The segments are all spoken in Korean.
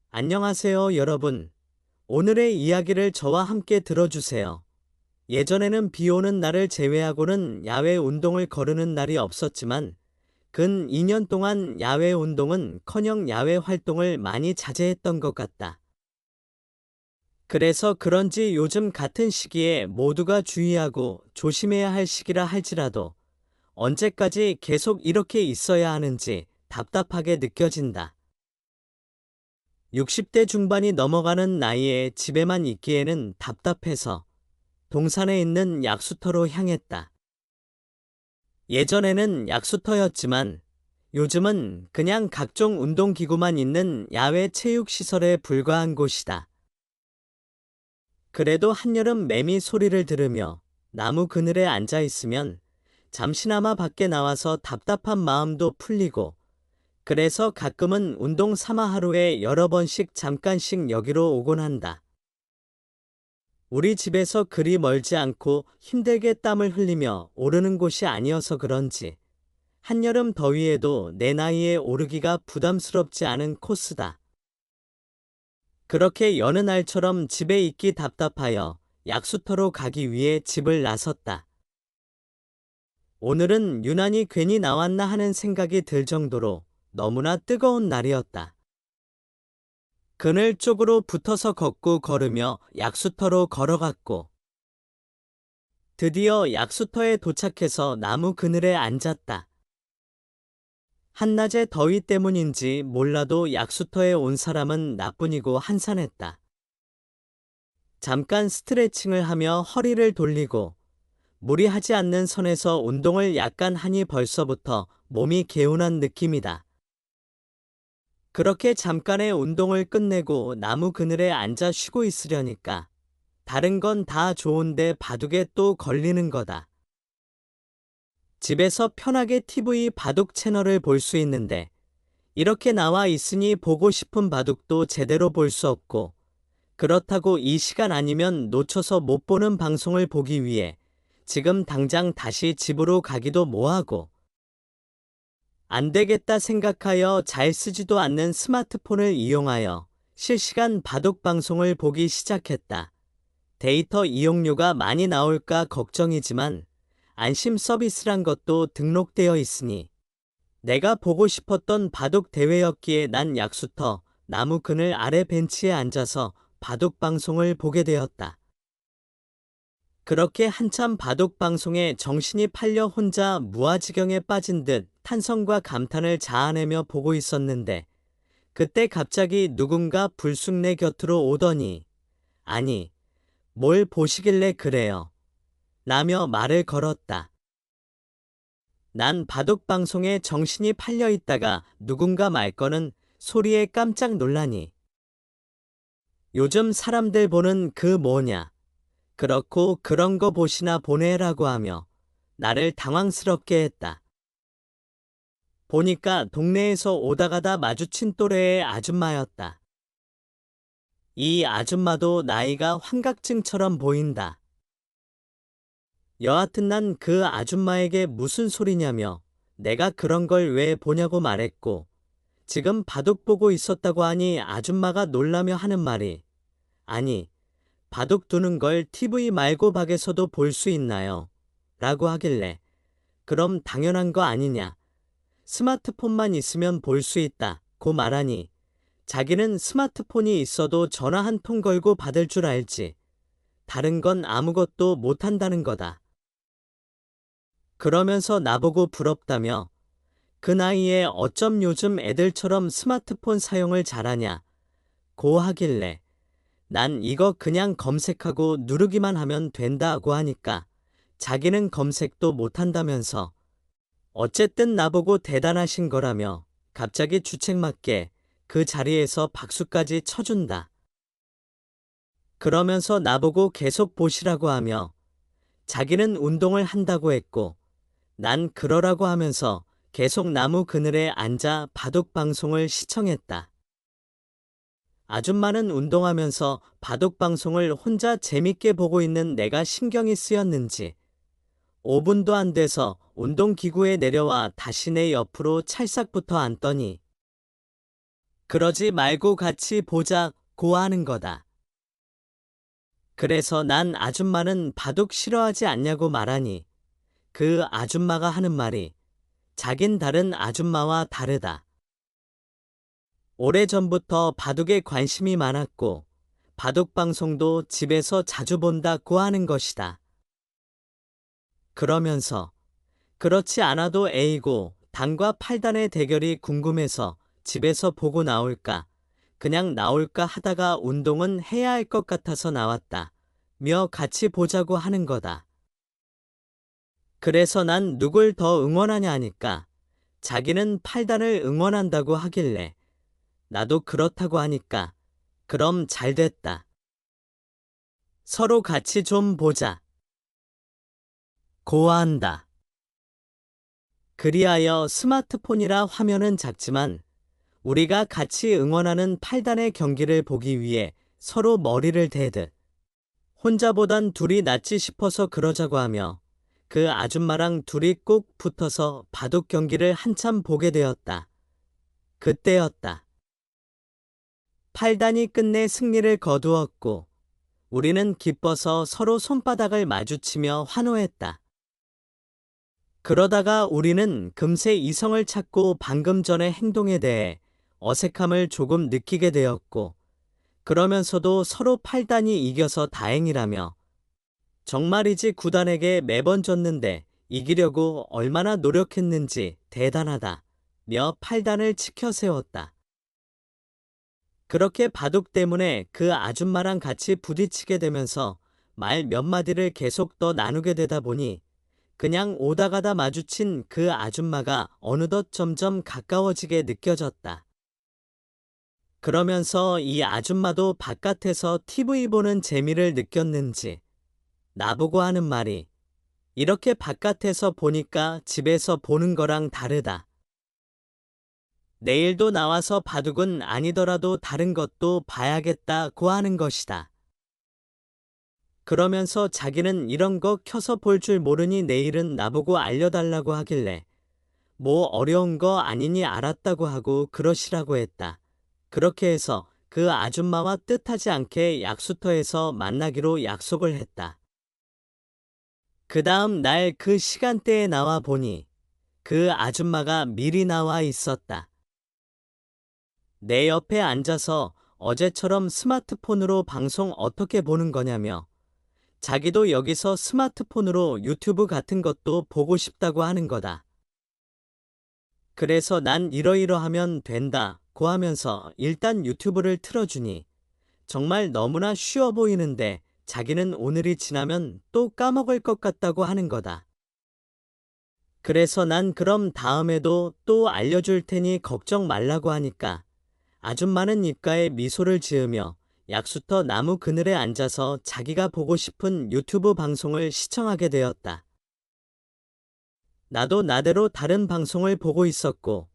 안녕하세요, 여러분. 오늘의 이야기를 저와 함께 들어주세요. 예전에는 비 오는 날을 제외하고는 야외 운동을 거르는 날이 없었지만 근 2년 동안 야외 운동은 커녕 야외 활동을 많이 자제했던 것 같다. 그래서 그런지 요즘 같은 시기에 모두가 주의하고 조심해야 할 시기라 할지라도 언제까지 계속 이렇게 있어야 하는지 답답하게 느껴진다. 60대 중반이 넘어가는 나이에 집에만 있기에는 답답해서 동산에 있는 약수터로 향했다. 예전에는 약수터였지만 요즘은 그냥 각종 운동기구만 있는 야외 체육시설에 불과한 곳이다. 그래도 한여름 매미 소리를 들으며 나무 그늘에 앉아 있으면 잠시나마 밖에 나와서 답답한 마음도 풀리고, 그래서 가끔은 운동 삼아 하루에 여러 번씩 잠깐씩 여기로 오곤 한다. 우리 집에서 그리 멀지 않고 힘들게 땀을 흘리며 오르는 곳이 아니어서 그런지 한여름 더위에도 내 나이에 오르기가 부담스럽지 않은 코스다. 그렇게 여느 날처럼 집에 있기 답답하여 약수터로 가기 위해 집을 나섰다. 오늘은 유난히 괜히 나왔나 하는 생각이 들 정도로 너무나 뜨거운 날이었다. 그늘 쪽으로 붙어서 걷고 걸으며 약수터로 걸어갔고, 드디어 약수터에 도착해서 나무 그늘에 앉았다. 한낮의 더위 때문인지 몰라도 약수터에 온 사람은 나뿐이고 한산했다. 잠깐 스트레칭을 하며 허리를 돌리고 무리하지 않는 선에서 운동을 약간 하니 벌써부터 몸이 개운한 느낌이다. 그렇게 잠깐의 운동을 끝내고 나무 그늘에 앉아 쉬고 있으려니까 다른 건 다 좋은데 바둑에 또 걸리는 거다. 집에서 편하게 TV 바둑 채널을 볼 수 있는데 이렇게 나와 있으니 보고 싶은 바둑도 제대로 볼 수 없고, 그렇다고 이 시간 아니면 놓쳐서 못 보는 방송을 보기 위해 지금 당장 다시 집으로 가기도 뭐하고, 안 되겠다 생각하여 잘 쓰지도 않는 스마트폰을 이용하여 실시간 바둑 방송을 보기 시작했다. 데이터 이용료가 많이 나올까 걱정이지만 안심 서비스란 것도 등록되어 있으니 내가 보고 싶었던 바둑 대회였기에 난 약수터 나무 그늘 아래 벤치에 앉아서 바둑 방송을 보게 되었다. 그렇게 한참 바둑 방송에 정신이 팔려 혼자 무아지경에 빠진 듯 탄성과 감탄을 자아내며 보고 있었는데, 그때 갑자기 누군가 불쑥 내 곁으로 오더니 아니, 뭘 보시길래 그래요? 라며 말을 걸었다. 난 바둑 방송에 정신이 팔려 있다가 누군가 말 거는 소리에 깜짝 놀라니, 요즘 사람들 보는 그 뭐냐, 그렇고 그런 거 보시나 보네라고 하며 나를 당황스럽게 했다. 보니까 동네에서 오다 가다 마주친 또래의 아줌마였다. 이 아줌마도 나이가 환각증처럼 보인다. 여하튼 난 그 아줌마에게 무슨 소리냐며 내가 그런 걸 왜 보냐고 말했고, 지금 바둑 보고 있었다고 하니 아줌마가 놀라며 하는 말이, 아니, 바둑 두는 걸 TV 말고 밖에서도 볼 수 있나요? 라고 하길래, 그럼 당연한 거 아니냐. 스마트폰만 있으면 볼 수 있다 고 말하니, 자기는 스마트폰이 있어도 전화 한 통 걸고 받을 줄 알지 다른 건 아무것도 못한다는 거다. 그러면서 나보고 부럽다며 그 나이에 어쩜 요즘 애들처럼 스마트폰 사용을 잘하냐 고 하길래, 난 이거 그냥 검색하고 누르기만 하면 된다고 하니까 자기는 검색도 못한다면서 어쨌든 나보고 대단하신 거라며 갑자기 주책맞게 그 자리에서 박수까지 쳐준다. 그러면서 나보고 계속 보시라고 하며 자기는 운동을 한다고 했고 난 그러라고 하면서 계속 나무 그늘에 앉아 바둑 방송을 시청했다. 아줌마는 운동하면서 바둑 방송을 혼자 재밌게 보고 있는 내가 신경이 쓰였는지 5분도 안 돼서 운동기구에 내려와 다시 내 옆으로 찰싹 붙어 앉더니 그러지 말고 같이 보자고 하는 거다. 그래서 난 아줌마는 바둑 싫어하지 않냐고 말하니 그 아줌마가 하는 말이 자긴 다른 아줌마와 다르다. 오래전부터 바둑에 관심이 많았고 바둑 방송도 집에서 자주 본다고 하는 것이다. 그러면서 그렇지 않아도 A고 단과 8단의 대결이 궁금해서 집에서 보고 나올까, 그냥 나올까 하다가 운동은 해야 할 것 같아서 나왔다. 며 같이 보자고 하는 거다. 그래서 난 누굴 더 응원하냐 하니까 자기는 8단을 응원한다고 하길래 나도 그렇다고 하니까 그럼 잘 됐다. 서로 같이 좀 보자. 고한다. 그리하여 스마트폰이라 화면은 작지만 우리가 같이 응원하는 8단의 경기를 보기 위해 서로 머리를 대듯 혼자보단 둘이 낫지 싶어서 그러자고 하며 그 아줌마랑 둘이 꼭 붙어서 바둑 경기를 한참 보게 되었다. 그때였다. 8단이 끝내 승리를 거두었고 우리는 기뻐서 서로 손바닥을 마주치며 환호했다. 그러다가 우리는 금세 이성을 찾고 방금 전의 행동에 대해 어색함을 조금 느끼게 되었고 그러면서도 서로 8단이 이겨서 다행이라며 정말이지 9단에게 매번 졌는데 이기려고 얼마나 노력했는지 대단하다 며 8단을 치켜 세웠다. 그렇게 바둑 때문에 그 아줌마랑 같이 부딪히게 되면서 말 몇 마디를 계속 더 나누게 되다 보니 그냥 오다 가다 마주친 그 아줌마가 어느덧 점점 가까워지게 느껴졌다. 그러면서 이 아줌마도 바깥에서 TV 보는 재미를 느꼈는지 나보고 하는 말이 이렇게 바깥에서 보니까 집에서 보는 거랑 다르다. 내일도 나와서 바둑은 아니더라도 다른 것도 봐야겠다고 하는 것이다. 그러면서 자기는 이런 거 켜서 볼 줄 모르니 내일은 나보고 알려달라고 하길래 뭐 어려운 거 아니니 알았다고 하고 그러시라고 했다. 그렇게 해서 그 아줌마와 뜻하지 않게 약수터에서 만나기로 약속을 했다. 그 다음 날 그 시간대에 나와 보니 그 아줌마가 미리 나와 있었다. 내 옆에 앉아서 어제처럼 스마트폰으로 방송 어떻게 보는 거냐며 자기도 여기서 스마트폰으로 유튜브 같은 것도 보고 싶다고 하는 거다. 그래서 난 이러이러하면 된다고 하면서 일단 유튜브를 틀어주니 정말 너무나 쉬워 보이는데 자기는 오늘이 지나면 또 까먹을 것 같다고 하는 거다. 그래서 난 그럼 다음에도 또 알려줄 테니 걱정 말라고 하니까 아줌마는 입가에 미소를 지으며 약수터 나무 그늘에 앉아서 자기가 보고 싶은 유튜브 방송을 시청하게 되었다. 나도 나대로 다른 방송을 보고 있었고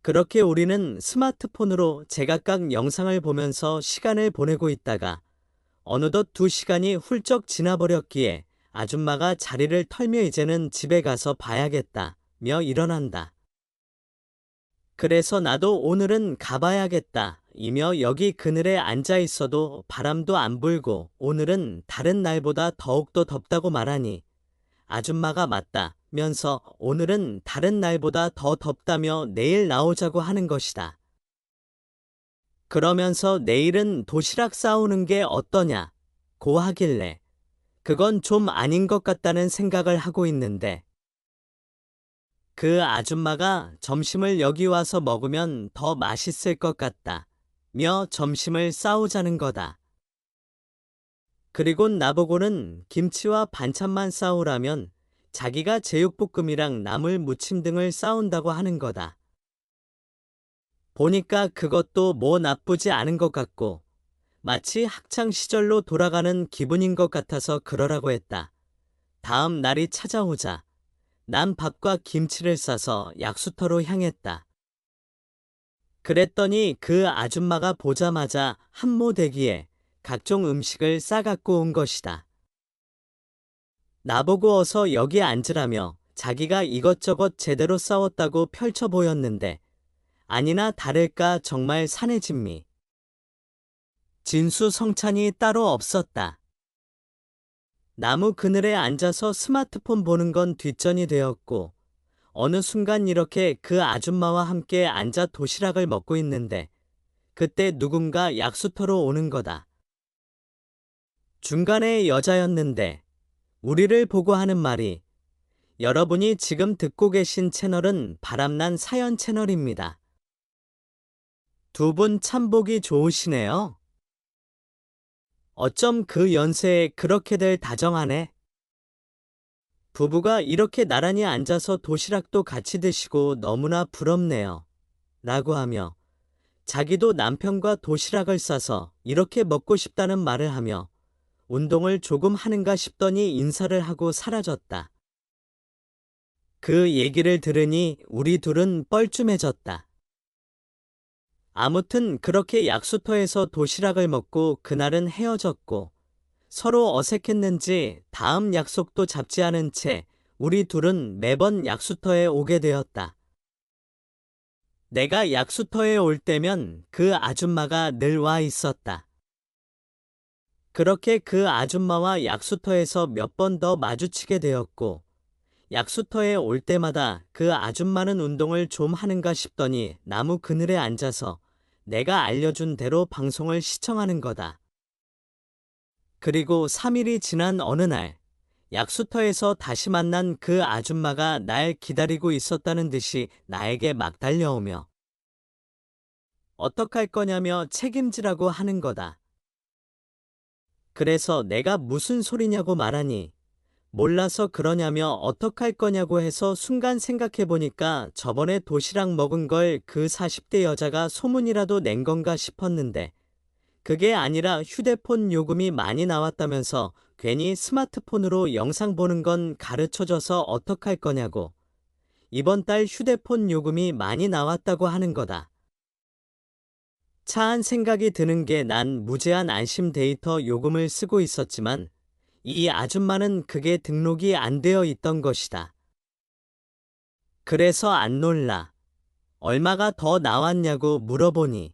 그렇게 우리는 스마트폰으로 제각각 영상을 보면서 시간을 보내고 있다가 어느덧 2시간이 훌쩍 지나버렸기에 아줌마가 자리를 털며 이제는 집에 가서 봐야겠다며 일어난다. 그래서 나도 오늘은 가봐야겠다 이며 여기 그늘에 앉아 있어도 바람도 안 불고 오늘은 다른 날보다 더욱더 덥다고 말하니 아줌마가 맞다면서 오늘은 다른 날보다 더 덥다며 내일 나오자고 하는 것이다. 그러면서 내일은 도시락 싸오는 게 어떠냐고 하길래 그건 좀 아닌 것 같다는 생각을 하고 있는데 그 아줌마가 점심을 여기 와서 먹으면 더 맛있을 것 같다 며 점심을 싸오자는 거다. 그리고 나보고는 김치와 반찬만 싸오라면 자기가 제육볶음이랑 나물 무침 등을 싸온다고 하는 거다. 보니까 그것도 뭐 나쁘지 않은 것 같고 마치 학창 시절로 돌아가는 기분인 것 같아서 그러라고 했다. 다음 날이 찾아오자 난 밥과 김치를 싸서 약수터로 향했다. 그랬더니 그 아줌마가 보자마자 한모대기에 각종 음식을 싸갖고 온 것이다. 나보고 어서 여기 앉으라며 자기가 이것저것 제대로 싸웠다고 펼쳐 보였는데 아니나 다를까 정말 사내 진미. 진수성찬이 따로 없었다. 나무 그늘에 앉아서 스마트폰 보는 건 뒷전이 되었고 어느 순간 이렇게 그 아줌마와 함께 앉아 도시락을 먹고 있는데 그때 누군가 약수터로 오는 거다. 중간에 여자였는데 우리를 보고 하는 말이 여러분이 지금 듣고 계신 채널은 바람난 사연 채널입니다. 두 분 참 보기 좋으시네요. 어쩜 그 연세에 그렇게들 다정하네. 부부가 이렇게 나란히 앉아서 도시락도 같이 드시고 너무나 부럽네요. 라고 하며 자기도 남편과 도시락을 싸서 이렇게 먹고 싶다는 말을 하며 운동을 조금 하는가 싶더니 인사를 하고 사라졌다. 그 얘기를 들으니 우리 둘은 뻘쭘해졌다. 아무튼 그렇게 약수터에서 도시락을 먹고 그날은 헤어졌고 서로 어색했는지 다음 약속도 잡지 않은 채 우리 둘은 매번 약수터에 오게 되었다. 내가 약수터에 올 때면 그 아줌마가 늘 와 있었다. 그렇게 그 아줌마와 약수터에서 몇 번 더 마주치게 되었고 약수터에 올 때마다 그 아줌마는 운동을 좀 하는가 싶더니 나무 그늘에 앉아서 내가 알려준 대로 방송을 시청하는 거다. 그리고 3일이 지난 어느 날 약수터에서 다시 만난 그 아줌마가 날 기다리고 있었다는 듯이 나에게 막 달려오며 어떡할 거냐며 책임지라고 하는 거다. 그래서 내가 무슨 소리냐고 말하니 몰라서 그러냐며 어떡할 거냐고 해서 순간 생각해보니까 저번에 도시락 먹은 걸 그 40대 여자가 소문이라도 낸 건가 싶었는데 그게 아니라 휴대폰 요금이 많이 나왔다면서 괜히 스마트폰으로 영상 보는 건 가르쳐줘서 어떡할 거냐고 이번 달 휴대폰 요금이 많이 나왔다고 하는 거다. 차한 생각이 드는 게 난 무제한 안심 데이터 요금을 쓰고 있었지만 이 아줌마는 그게 등록이 안 되어 있던 것이다. 그래서 안 놀라. 얼마가 더 나왔냐고 물어보니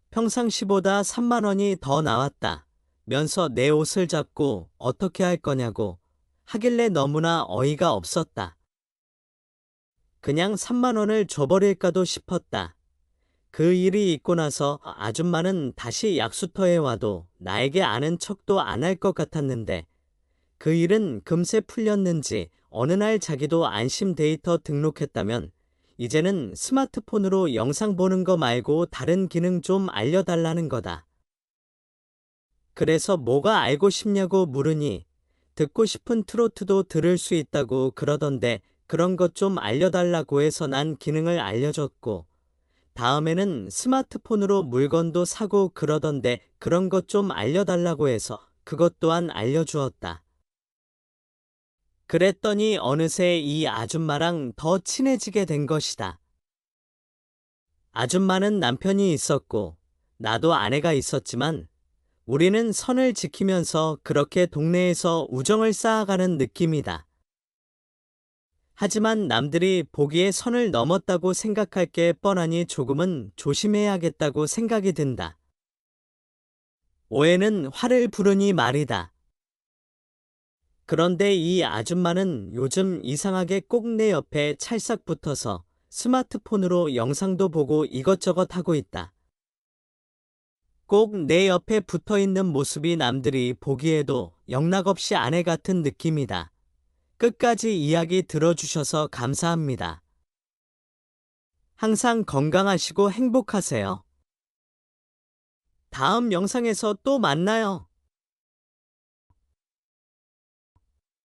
평상시보다 3만 원이 더 나왔다. 면서 내 옷을 잡고 어떻게 할 거냐고 하길래 너무나 어이가 없었다. 그냥 3만 원을 줘버릴까도 싶었다. 그 일이 있고 나서 아줌마는 다시 약수터에 와도 나에게 아는 척도 안 할 것 같았는데 그 일은 금세 풀렸는지 어느 날 자기도 안심 데이터 등록했다면 이제는 스마트폰으로 영상 보는 거 말고 다른 기능 좀 알려달라는 거다. 그래서 뭐가 알고 싶냐고 물으니 듣고 싶은 트로트도 들을 수 있다고 그러던데 그런 것 좀 알려달라고 해서 난 기능을 알려줬고 다음에는 스마트폰으로 물건도 사고 그러던데 그런 것 좀 알려달라고 해서 그것 또한 알려주었다. 그랬더니 어느새 이 아줌마랑 더 친해지게 된 것이다. 아줌마는 남편이 있었고 나도 아내가 있었지만 우리는 선을 지키면서 그렇게 동네에서 우정을 쌓아가는 느낌이다. 하지만 남들이 보기에 선을 넘었다고 생각할 게 뻔하니 조금은 조심해야겠다고 생각이 든다. 오해는 화를 부르니 말이다. 그런데 이 아줌마는 요즘 이상하게 꼭 내 옆에 찰싹 붙어서 스마트폰으로 영상도 보고 이것저것 하고 있다. 꼭 내 옆에 붙어 있는 모습이 남들이 보기에도 영락없이 아내 같은 느낌이다. 끝까지 이야기 들어주셔서 감사합니다. 항상 건강하시고 행복하세요. 다음 영상에서 또 만나요.